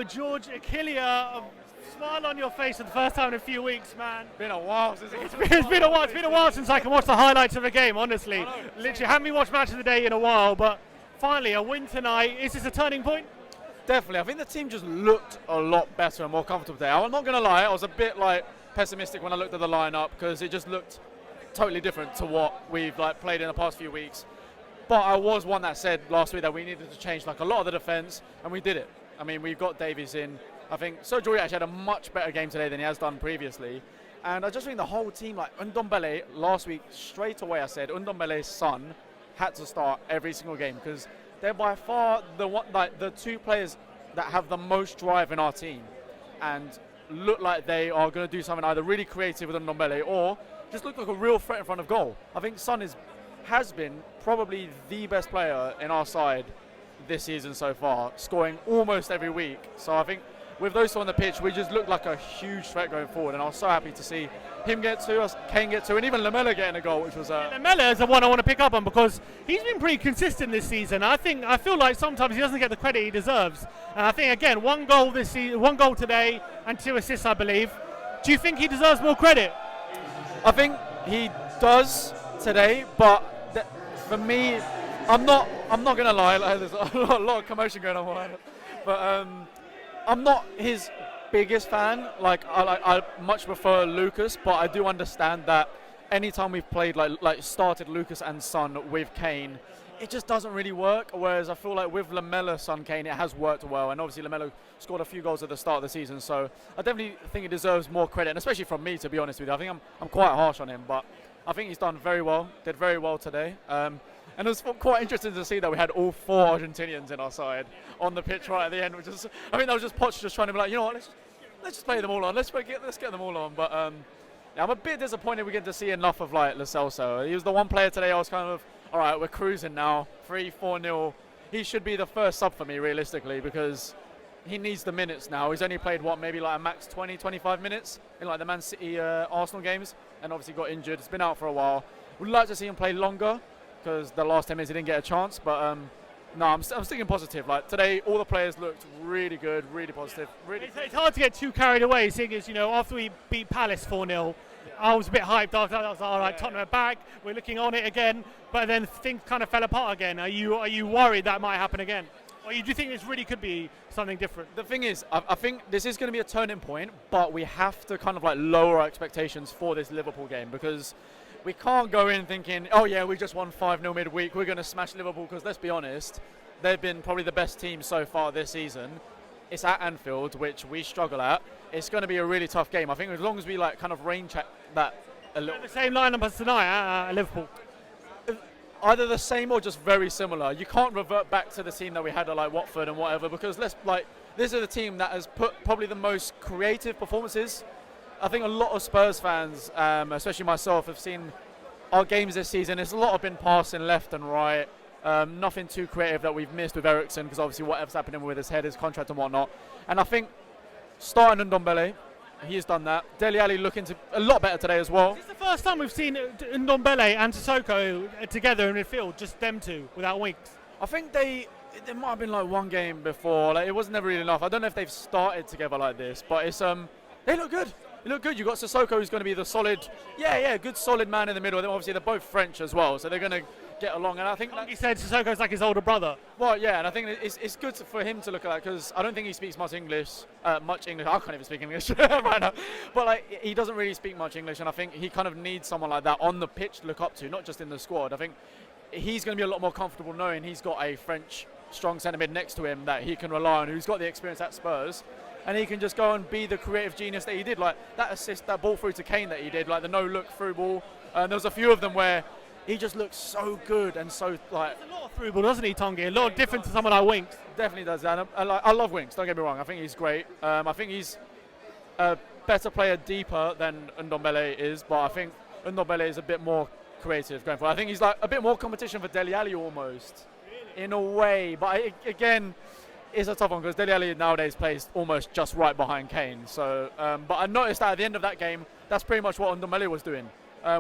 George Achillea, smile on your face for the first time in a few weeks, man. Been a while since It's been a while since I can watch the highlights of a game, honestly. Literally, haven't been watched Match of the Day in a while, but finally, a win tonight. Is this a turning point? Definitely. I think the team just looked a lot better and more comfortable today. I'm not going to lie, I was a bit pessimistic when I looked at the lineup because it just looked totally different to what we've played in the past few weeks. But I was one that said last week that we needed to change a lot of the defence, and we did it. I mean, we've got Davies in. I think George actually had a much better game today than he has done previously. And I just think the whole team, Ndombele, last week, straight away I said Ndombele's son had to start every single game because they're by far the two players that have the most drive in our team and look like they are going to do something either really creative with Ndombele or just look like a real threat in front of goal. I think Son has been probably the best player in our side this season so far, scoring almost every week. So I think with those two on the pitch, we just look like a huge threat going forward, and I was so happy to see him get two, Kane get two, and even Lamela getting a goal, which was Lamela is the one I want to pick up on because he's been pretty consistent this season. I feel like sometimes he doesn't get the credit he deserves, and I think again one goal this season, one goal today, and 2 assists, I believe. Do you think he deserves more credit? I think he does today, but for me, I'm not gonna lie. There's a lot of commotion going on, but I'm not his biggest fan. I much prefer Lucas, but I do understand that anytime we've played started Lucas and Son with Kane, it just doesn't really work. Whereas I feel like with Lamela, Son, Kane, it has worked well, and obviously Lamela scored a few goals at the start of the season, so I definitely think he deserves more credit, and especially from me, to be honest with you. I think I'm quite harsh on him, but I think he's done very well. Did very well today. And it was quite interesting to see that we had all 4 Argentinians in our side on the pitch right at the end, which is, I think that was just Poch just trying to be like, you know what, let's just play them all on. Let's get them all on. But yeah, I'm a bit disappointed we get to see enough of Lo Celso. He was the one player today I was kind of, all right, we're cruising now, 3-4-0. He should be the first sub for me, realistically, because he needs the minutes now. He's only played, maybe a max 20, 25 minutes in the Man City Arsenal games, and obviously got injured. It's been out for a while. Would like to see him play longer, because the last 10 minutes he didn't get a chance, but no, I'm sticking positive. Today, all the players looked really good, really positive. Really. It's hard to get too carried away, seeing as, after we beat Palace 4-0, I was a bit hyped after that. I was like, all right, Tottenham are back, we're looking on it again, but then things kind of fell apart again. Are you worried that might happen again? Or do you think this really could be something different? The thing is, I think this is going to be a turning point, but we have to kind of lower our expectations for this Liverpool game, because we can't go in thinking, oh yeah, we just won 5-0 midweek, we're going to smash Liverpool, because let's be honest, they've been probably the best team so far this season. It's at Anfield, which we struggle at. It's going to be a really tough game. I think as long as we kind of range check that a little. The same lineup as tonight at Liverpool. Either the same or just very similar. You can't revert back to the team that we had at Watford and whatever, because this is the team that has put probably the most creative performances. I think a lot of Spurs fans, especially myself, have seen our games this season. It's a lot of been passing left and right. Nothing too creative that we've missed with Eriksen, because obviously whatever's happening with his head, his contract and whatnot. And I think starting Ndombele, he's done that. Dele Alli looking a lot better today as well. It's the first time we've seen Ndombele and Sissoko together in midfield, just them two, without Winks. I think there might have been one game before. It wasn't never really enough. I don't know if they've started together like this, but it's they look good. They look good. You've got Sissoko, who's going to be the solid, good solid man in the middle. Obviously, they're both French as well, so they're going to get along. And I think he said Sissoko's like his older brother. Well, yeah, and I think it's good for him to look at that, because I don't think he speaks much English. I can't even speak English right now. But he doesn't really speak much English, and I think he kind of needs someone like that on the pitch to look up to, not just in the squad. I think he's going to be a lot more comfortable knowing he's got a French strong centre mid next to him that he can rely on, who's got the experience at Spurs. And he can just go and be the creative genius that he did, that assist, that ball through to Kane that he did, the no-look through ball. There was a few of them where he just looks so good and so There's a lot of through ball, doesn't he, Tongi? A lot different to someone like Winks. Definitely does that. I love Winks. Don't get me wrong. I think he's great. I think he's a better player deeper than Ndombele is, but I think Ndombele is a bit more creative going forward. I think he's a bit more competition for Dele Alli almost, in a way. But again, it's a tough one, because Dele Alli nowadays plays almost just right behind Kane. So, but I noticed that at the end of that game, that's pretty much what Ndombele was doing.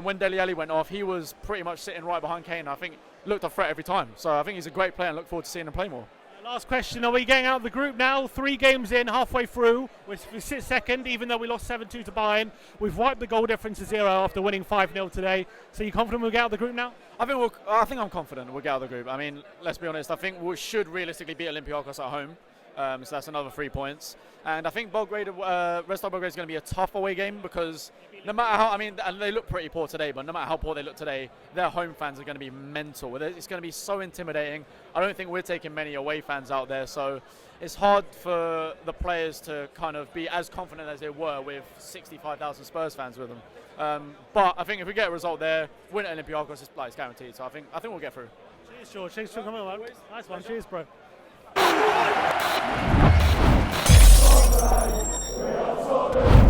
When Dele Alli went off, he was pretty much sitting right behind Kane. I think looked a threat every time. So I think he's a great player and look forward to seeing him play more. Last question, are we getting out of the group now? 3 games in, halfway through. We sit second, even though we lost 7-2 to Bayern. We've wiped the goal difference to 0 after winning 5-0 today. So you confident we'll get out of the group now? I think I'm confident we'll get out of the group. I mean, let's be honest. I think we should realistically beat Olympiacos at home. So that's another 3 points. And I think Belgrade, Red Belgrade is going to be a tough away game because no matter how, and they look pretty poor today, but no matter how poor they look today, their home fans are going to be mental. It's going to be so intimidating. I don't think we're taking many away fans out there, so it's hard for the players to kind of be as confident as they were with 65,000 Spurs fans with them. But I think if we get a result there, win at Olympiacos, it's guaranteed. So I think we'll get through. Cheers, George. Thanks for coming on. Nice one. Cheers, bro. We are